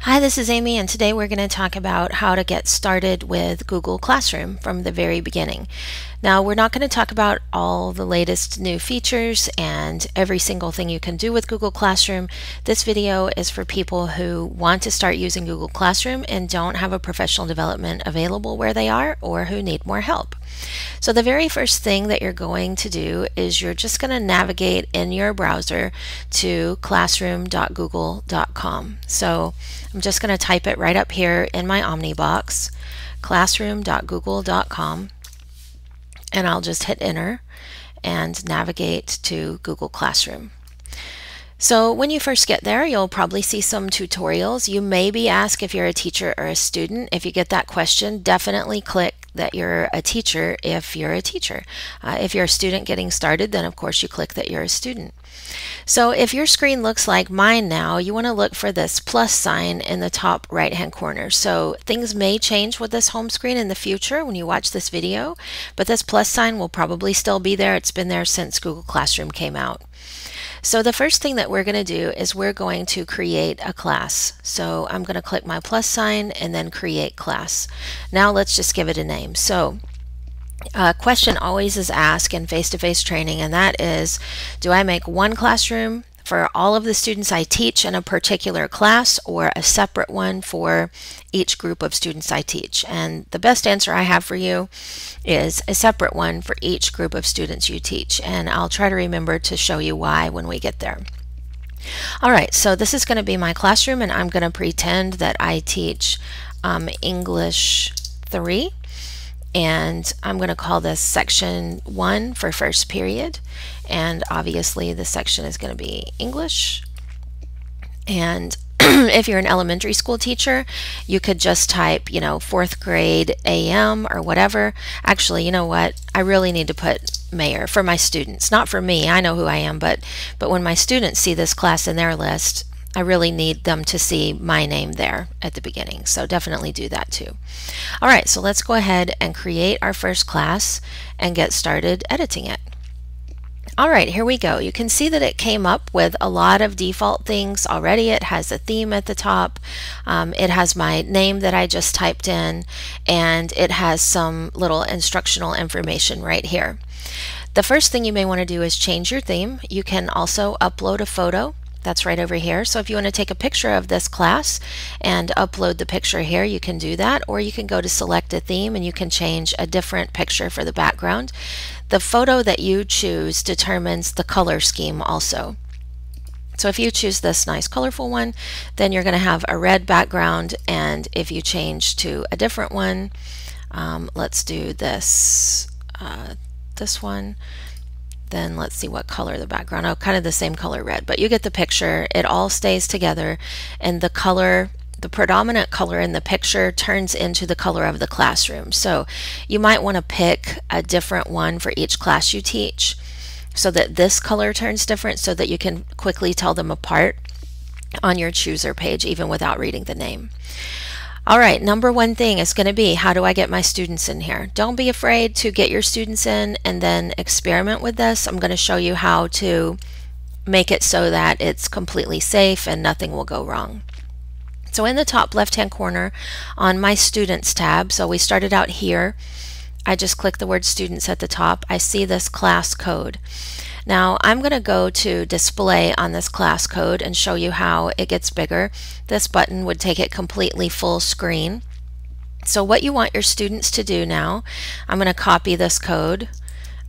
Hi, this is Amy, and today we're going to talk about how to get started with Google Classroom from the very beginning. Now, we're not going to talk about all the latest new features and every single thing you can do with Google Classroom. This video is for people who want to start using Google Classroom and don't have a professional development available where they are or who need more help. So the very first thing that you're going to do is you're just going to navigate in your browser to classroom.google.com. So I'm just going to type it right up here in my Omni box, classroom.google.com, and I'll just hit enter and navigate to Google Classroom. So when you first get there, you'll probably see some tutorials. You may be asked if you're a teacher or a student. If you get that question, definitely click that you're a teacher if you're a teacher. If you're a student getting started, then of course you click that you're a student. So if your screen looks like mine now, you want to look for this plus sign in the top right hand corner. So things may change with this home screen in the future when you watch this video, but this plus sign will probably still be there. It's been there since Google Classroom came out. So the first thing that we're going to do is we're going to create a class. So I'm going to click my plus sign and then create class. Now let's just give it a name. So a question always is asked in face-to-face training, and that is, do I make one classroom for all of the students I teach in a particular class, or a separate one for each group of students I teach? And the best answer I have for you is a separate one for each group of students you teach, and I'll try to remember to show you why when we get there. Alright, so this is going to be my classroom, and I'm going to pretend that I teach English 3. And I'm going to call this section 1 for first period, and obviously the section is going to be English. And if you're an elementary school teacher, you could just type, you know, 4th grade AM or whatever. Actually, you know what? I really need to put Mayor for my students, not for me. I know who I am, but when my students see this class in their list, I really need them to see my name there at the beginning. So definitely do that too. All right, so let's go ahead and create our first class and get started editing it. All right, here we go. You can see that it came up with a lot of default things already. It has a theme at the top. It has my name that I just typed in, and it has some little instructional information right here. The first thing you may want to do is change your theme. You can also upload a photo. That's right over here. So if you want to take a picture of this class and upload the picture here, you can do that, or you can go to select a theme and you can change a different picture for the background. The photo that you choose determines the color scheme also. So if you choose this nice colorful one, then you're going to have a red background, and if you change to a different one, let's do this one. Then let's see what color the background. Oh, kind of the same color red, but you get the picture. It all stays together, and the color, the predominant color in the picture, turns into the color of the classroom. So you might want to pick a different one for each class you teach so that this color turns different, so that you can quickly tell them apart on your chooser page even without reading the name. All right, number one thing is going to be, how do I get my students in here? Don't be afraid to get your students in and then experiment with this. I'm going to show you how to make it so that it's completely safe and nothing will go wrong. So in the top left-hand corner on my Students tab, so we started out here, I just click the word Students at the top. I see this class code. Now I'm going to go to Display on this class code and show you how it gets bigger. This button would take it completely full screen. So what you want your students to do now, I'm going to copy this code,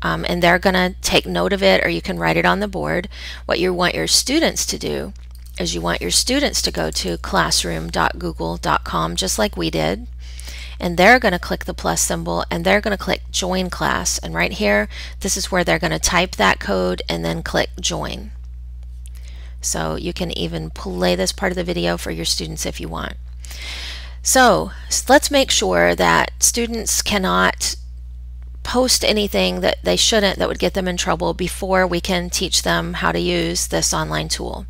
and they're going to take note of it, or you can write it on the board. What you want your students to do is you want your students to go to classroom.google.com just like we did. And they're going to click the plus symbol, and they're going to click Join Class. And right here, this is where they're going to type that code and then click Join. So you can even play this part of the video for your students if you want. So let's make sure that students cannot post anything that they shouldn't that would get them in trouble before we can teach them how to use this online tool.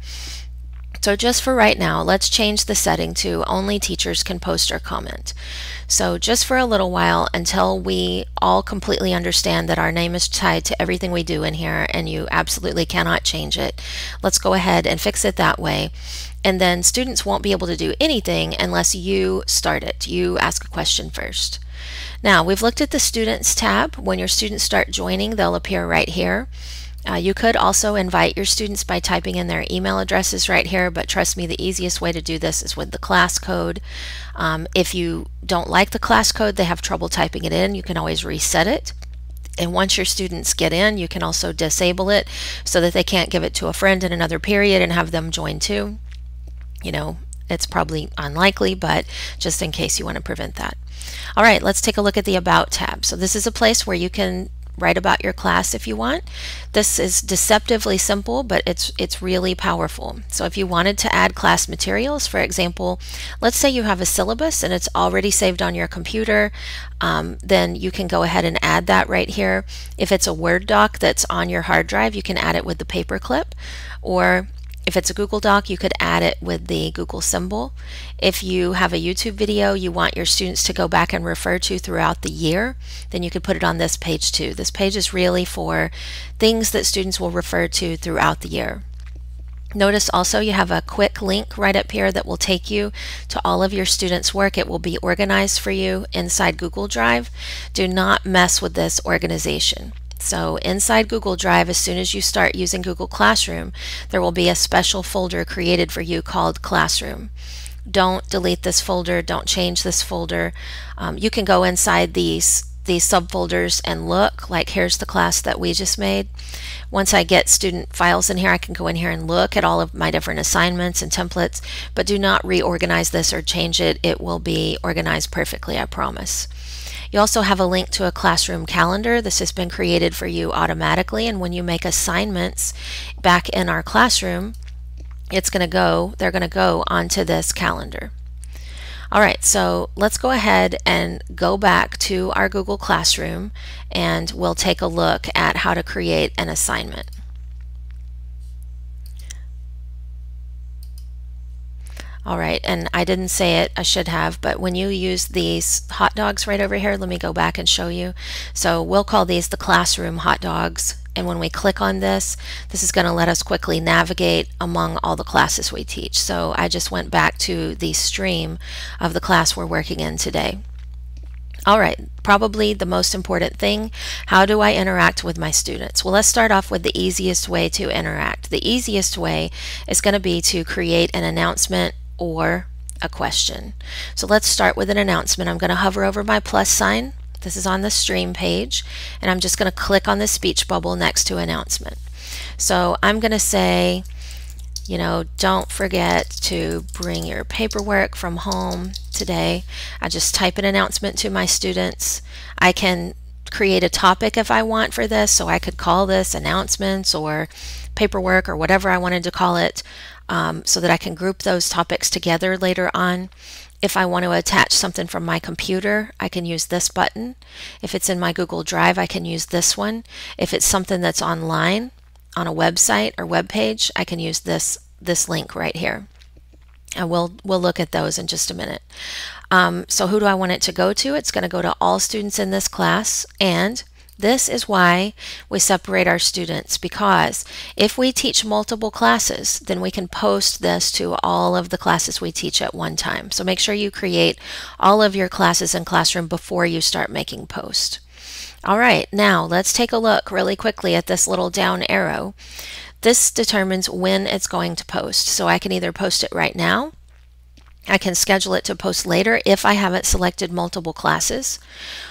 So just for right now, let's change the setting to only teachers can post or comment. So just for a little while, until we all completely understand that our name is tied to everything we do in here and you absolutely cannot change it, let's go ahead and fix it that way. and then students won't be able to do anything unless you start it. You ask a question first. Now, we've looked at the Students tab. When your students start joining, they'll appear right here. You could also invite your students by typing in their email addresses right here, but trust me, the easiest way to do this is with the class code. If you don't like the class code, they have trouble typing it in, you can always reset it. And once your students get in, you can also disable it so that they can't give it to a friend in another period and have them join too. You know, it's probably unlikely, but just in case you want to prevent that. All right, let's take a look at the About tab. So this is a place where you can write about your class if you want. This is deceptively simple, but it's really powerful. So if you wanted to add class materials, for example, let's say you have a syllabus and it's already saved on your computer, then you can go ahead and add that right here. If it's a Word doc that's on your hard drive, you can add it with the paperclip, or if it's a Google Doc, you could add it with the Google symbol. If you have a YouTube video you want your students to go back and refer to throughout the year, then you could put it on this page too. This page is really for things that students will refer to throughout the year. Notice also you have a quick link right up here that will take you to all of your students' work. It will be organized for you inside Google Drive. Do not mess with this organization. So inside Google Drive, as soon as you start using Google Classroom, there will be a special folder created for you called Classroom. Don't delete this folder, don't change this folder. You can go inside these subfolders and look, like here's the class that we just made. Once I get student files in here, I can go in here and look at all of my different assignments and templates, but do not reorganize this or change it. It will be organized perfectly, I promise. You also have a link to a classroom calendar. This has been created for you automatically, and when you make assignments back in our classroom, they're going to go onto this calendar. All right, so let's go ahead and go back to our Google Classroom and we'll take a look at how to create an assignment. All right, and I didn't say it, I should have, but when you use these hot dogs right over here, let me go back and show you. So we'll call these the classroom hot dogs, and when we click on this, this is going to let us quickly navigate among all the classes we teach. So I just went back to the stream of the class we're working in today. All right, probably the most important thing, how do I interact with my students? Well, let's start off with the easiest way to interact. The easiest way is going to be to create an announcement or a question. So let's start with an announcement. I'm going to hover over my plus sign. This is on the stream page, and I'm just going to click on the speech bubble next to announcement. So I'm going to say, you know, don't forget to bring your paperwork from home today. I just type an announcement to my students. I can create a topic if I want for this, so I could call this announcements or paperwork or whatever I wanted to call it, so that I can group those topics together later on. If I want to attach something from my computer, I can use this button. If it's in my Google Drive, I can use this one. If it's something that's online on a website or web page, I can use this link right here. And we'll look at those in just a minute. So who do I want it to go to? It's going to go to all students in this class, and this is why we separate our students, because if we teach multiple classes, then we can post this to all of the classes we teach at one time. So make sure you create all of your classes in Classroom before you start making posts. All right, now let's take a look really quickly at this little down arrow. This determines when it's going to post. So I can either post it right now, I can schedule it to post later if I haven't selected multiple classes,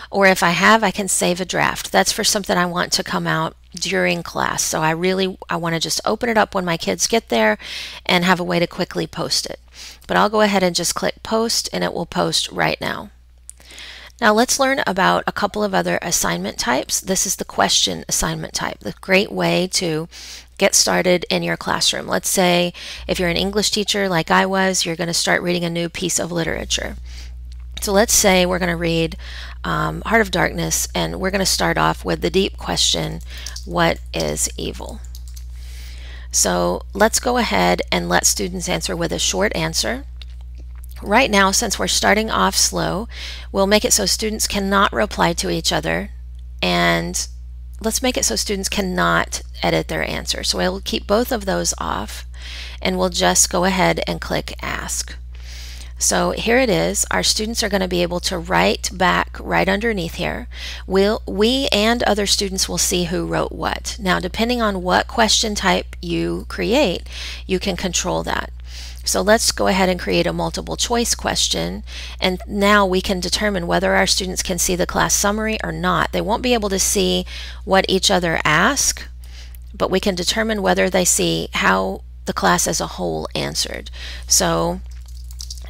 or if I have, I can save a draft. That's for something I want to come out during class. So I want to just open it up when my kids get there and have a way to quickly post it. But I'll go ahead and just click post, and it will post right now. Now let's learn about a couple of other assignment types. This is the question assignment type, the great way to get started in your classroom. Let's say if you're an English teacher like I was, you're going to start reading a new piece of literature. So let's say we're going to read Heart of Darkness, and we're going to start off with the deep question, what is evil? So let's go ahead and let students answer with a short answer. Right now, since we're starting off slow, we'll make it so students cannot reply to each other, and let's make it so students cannot edit their answer. So I'll keep both of those off, and we'll just go ahead and click Ask. So here it is. Our students are going to be able to write back right underneath here. We and other students will see who wrote what. Now, depending on what question type you create, you can control that. So let's go ahead and create a multiple choice question, and now we can determine whether our students can see the class summary or not. They won't be able to see what each other ask, but we can determine whether they see how the class as a whole answered. So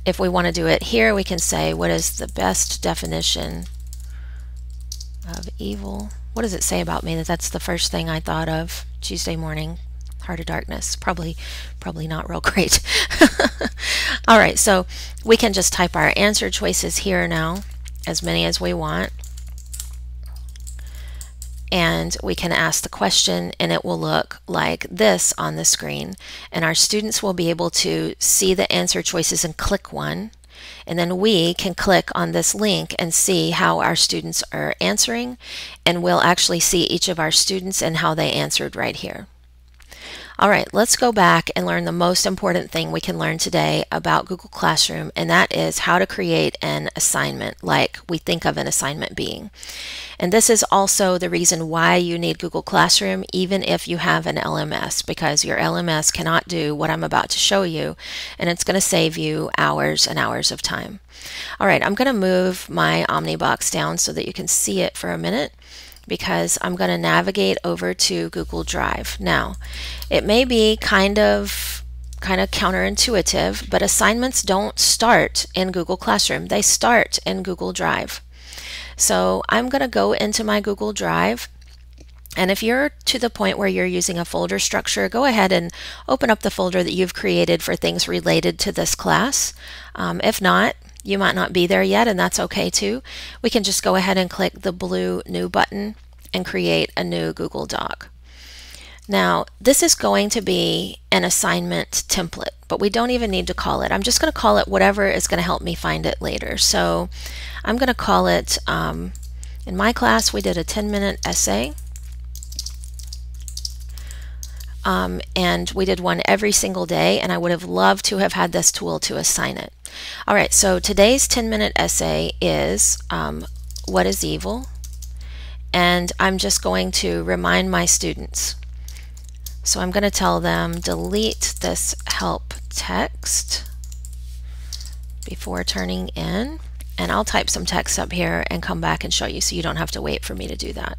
if we want to do it here, we can say, what is the best definition of evil? What does it say about me that that's the first thing I thought of Tuesday morning? Heart of Darkness. Probably not real great. All right, so we can just type our answer choices here now, as many as we want. And we can ask the question, and it will look like this on the screen. And our students will be able to see the answer choices and click one. And then we can click on this link and see how our students are answering. And we'll actually see each of our students and how they answered right here. All right, let's go back and learn the most important thing we can learn today about Google Classroom, and that is how to create an assignment like we think of an assignment being. And this is also the reason why you need Google Classroom even if you have an LMS, because your LMS cannot do what I'm about to show you, and it's going to save you hours and hours of time. All right, I'm going to move my Omnibox down so that you can see it for a minute, because I'm going to navigate over to Google Drive. Now, it may be kind of counterintuitive, but assignments don't start in Google Classroom. They start in Google Drive. So I'm going to go into my Google Drive, and if you're to the point where you're using a folder structure, go ahead and open up the folder that you've created for things related to this class. If not, you might not be there yet, and that's okay too. We can just go ahead and click the blue New button and create a new Google Doc. Now, this is going to be an assignment template, but we don't even need to call it. I'm just going to call it whatever is going to help me find it later. So I'm going to call it, in my class, we did a 10-minute essay. And we did one every single day, and I would have loved to have had this tool to assign it. All right, so today's 10-minute essay is what is evil? And I'm just going to remind my students. So I'm going to tell them delete this help text before turning in, and I'll type some text up here and come back and show you so you don't have to wait for me to do that.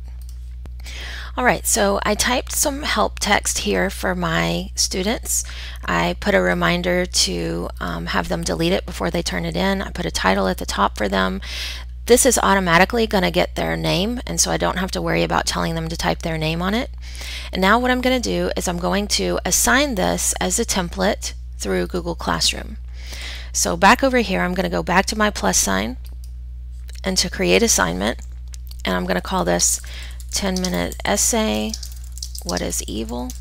All right, so I typed some help text here for my students. I put a reminder to have them delete it before they turn it in. I put a title at the top for them. This is automatically going to get their name, and so I don't have to worry about telling them to type their name on it. And now what I'm going to do is I'm going to assign this as a template through Google Classroom. So back over here, I'm going to go back to my plus sign and to create assignment, and I'm going to call this 10-minute essay, what is evil?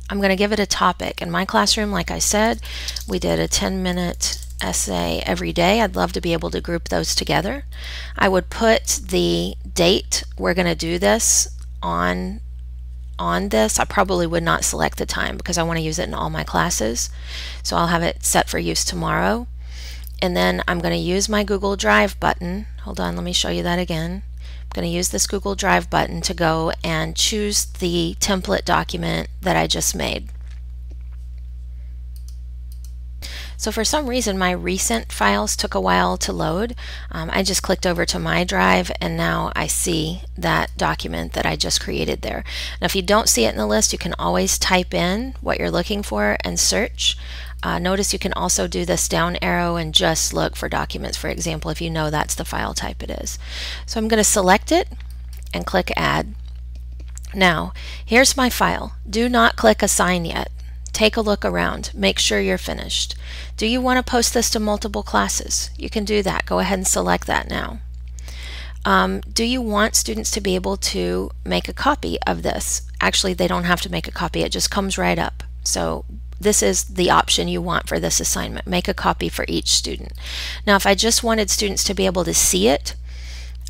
I'm going to give it a topic. In my classroom, like I said, we did a 10-minute essay every day. I'd love to be able to group those together. I would put the date we're going to do this on this. I probably would not select the time because I want to use it in all my classes. So I'll have it set for use tomorrow. And then I'm going to use my Google Drive button. Hold on, let me show you that again. I'm going to use this Google Drive button to go and choose the template document that I just made. So for some reason my recent files took a while to load. I just clicked over to my drive and now I see that document that I just created there. Now if you don't see it in the list, you can always type in what you're looking for and search. Notice you can also do this down arrow and just look for documents, for example, if you know that's the file type it is. So I'm going to select it and click Add. Now, here's my file. Do not click Assign yet. Take a look around. Make sure you're finished. Do you want to post this to multiple classes? You can do that. Go ahead and select that now. Do you want students to be able to make a copy of this? Actually, they don't have to make a copy. It just comes right up. So this is the option you want for this assignment. Make a copy for each student. Now, if I just wanted students to be able to see it,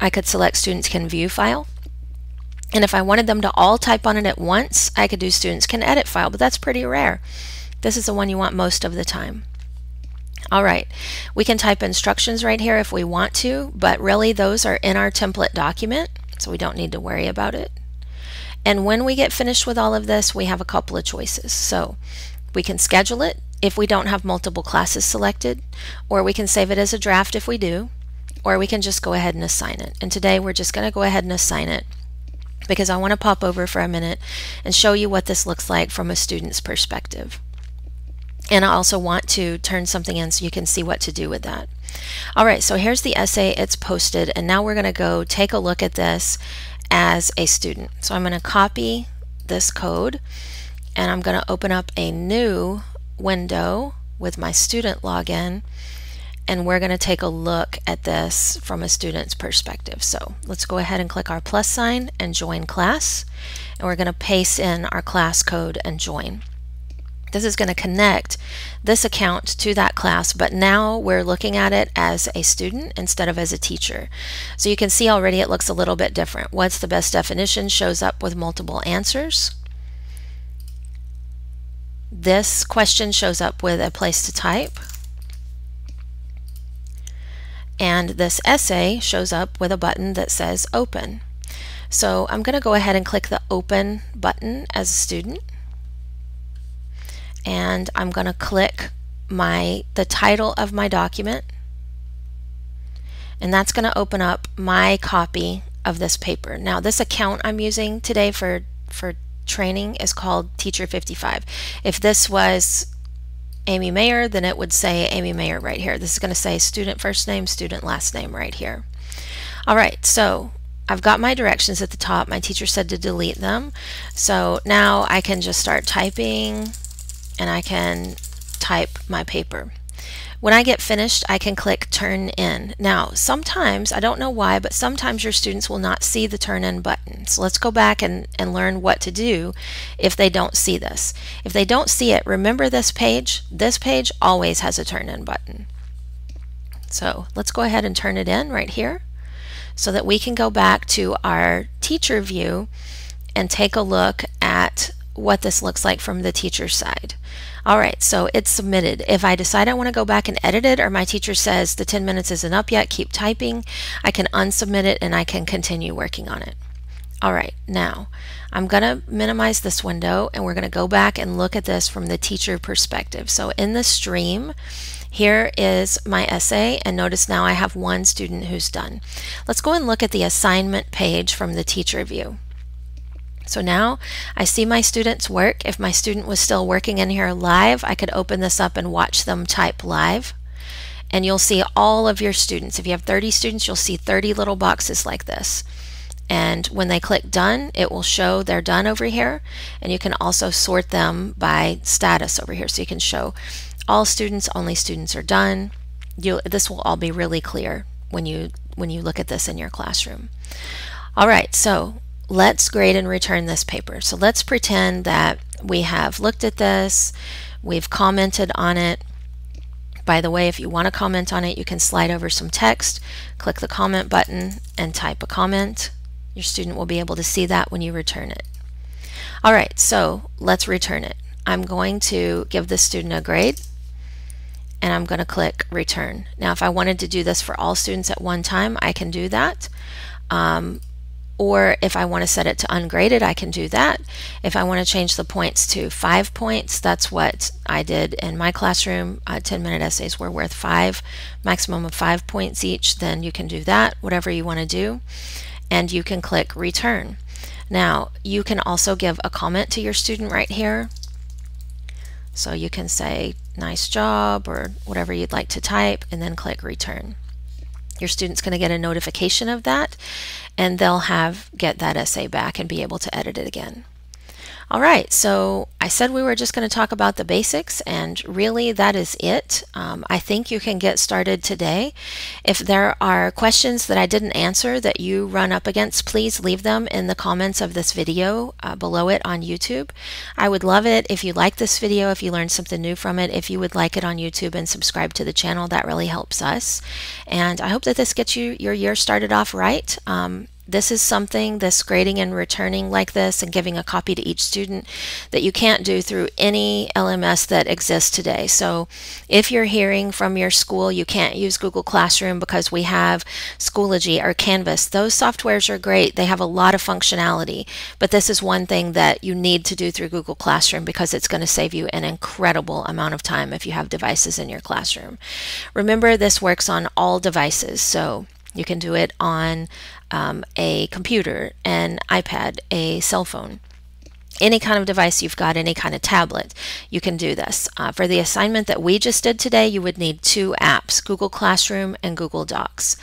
I could select Students Can View File. And if I wanted them to all type on it at once, I could do Students Can Edit File, but that's pretty rare. This is the one you want most of the time. All right, we can type instructions right here if we want to, but really those are in our template document, so we don't need to worry about it. And when we get finished with all of this, we have a couple of choices. So we can schedule it if we don't have multiple classes selected, or we can save it as a draft if we do, or we can just go ahead and assign it. And today we're just going to go ahead and assign it because I want to pop over for a minute and show you what this looks like from a student's perspective. And I also want to turn something in so you can see what to do with that. All right, so here's the essay. It's posted, and now we're going to go take a look at this as a student. So I'm going to copy this code, and I'm going to open up a new window with my student login, and we're going to take a look at this from a student's perspective. So let's go ahead and click our plus sign and join class, and we're going to paste in our class code and join. This is going to connect this account to that class, but now we're looking at it as a student instead of as a teacher. So you can see already it looks a little bit different. What's the best definition shows up with multiple answers. This question shows up with a place to type. And this essay shows up with a button that says open. So I'm going to go ahead and click the open button as a student. And I'm going to click the title of my document, and that's going to open up my copy of this paper. Now this account I'm using today for training is called Teacher 55. If this was Amy Mayer, then it would say Amy Mayer right here. This is going to say student first name, student last name right here. All right, so I've got my directions at the top. My teacher said to delete them. So now I can just start typing, and I can type my paper. When I get finished, I can click turn in. Now, sometimes, I don't know why, but sometimes your students will not see the turn in button. So let's go back and learn what to do if they don't see this. If they don't see it, remember this page always has a turn in button. So let's go ahead and turn it in right here so that we can go back to our teacher view and take a look at what this looks like from the teacher's side. All right, so it's submitted. If I decide I want to go back and edit it, or my teacher says the 10 minutes isn't up yet, keep typing, I can unsubmit it and I can continue working on it. All right, now I'm going to minimize this window, and we're going to go back and look at this from the teacher perspective. So in the stream, here is my essay, and notice now I have one student who's done. Let's go and look at the assignment page from the teacher view. So now I see my students work. If my student was still working in here live, I could open this up and watch them type live. And you'll see all of your students. If you have 30 students, you'll see 30 little boxes like this. And when they click done, it will show they're done over here. And you can also sort them by status over here. So you can show all students, only students are done. This will all be really clear when you look at this in your classroom. All right, so let's grade and return this paper. So let's pretend that we have looked at this, we've commented on it. By the way, if you want to comment on it, you can slide over some text, click the comment button, and type a comment. Your student will be able to see that when you return it. All right, so let's return it. I'm going to give this student a grade, and I'm going to click return. Now, if I wanted to do this for all students at one time, I can do that. Or if I want to set it to ungraded, I can do that. If I want to change the points to 5 points, that's what I did in my classroom. 10-minute essays were worth 5, maximum of 5 points each. Then you can do that, whatever you want to do. And you can click return. Now, you can also give a comment to your student right here. So you can say, nice job, or whatever you'd like to type, and then click return. Your student's going to get a notification of that, and they'll get that essay back and be able to edit it again. All right, so I said we were just going to talk about the basics, and really that is it. I think you can get started today. If there are questions that I didn't answer that you run up against, please leave them in the comments of this video below it on YouTube. I would love it if you like this video, if you learned something new from it, if you would like it on YouTube and subscribe to the channel. That really helps us. And I hope that this gets your year started off right. this is something, this grading and returning like this and giving a copy to each student, that you can't do through any LMS that exists today. So if you're hearing from your school you can't use Google Classroom because we have Schoology or Canvas, those softwares are great. They have a lot of functionality, but this is one thing that you need to do through Google Classroom because it's going to save you an incredible amount of time if you have devices in your classroom. Remember, this works on all devices, so you can do it on a computer, an iPad, a cell phone. Any kind of device you've got, any kind of tablet, you can do this. For the assignment that we just did today, you would need two apps, Google Classroom and Google Docs.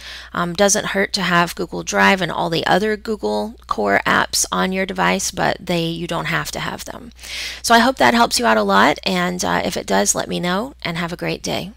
Doesn't hurt to have Google Drive and all the other Google Core apps on your device, but you don't have to have them. So I hope that helps you out a lot, and if it does, let me know, and have a great day.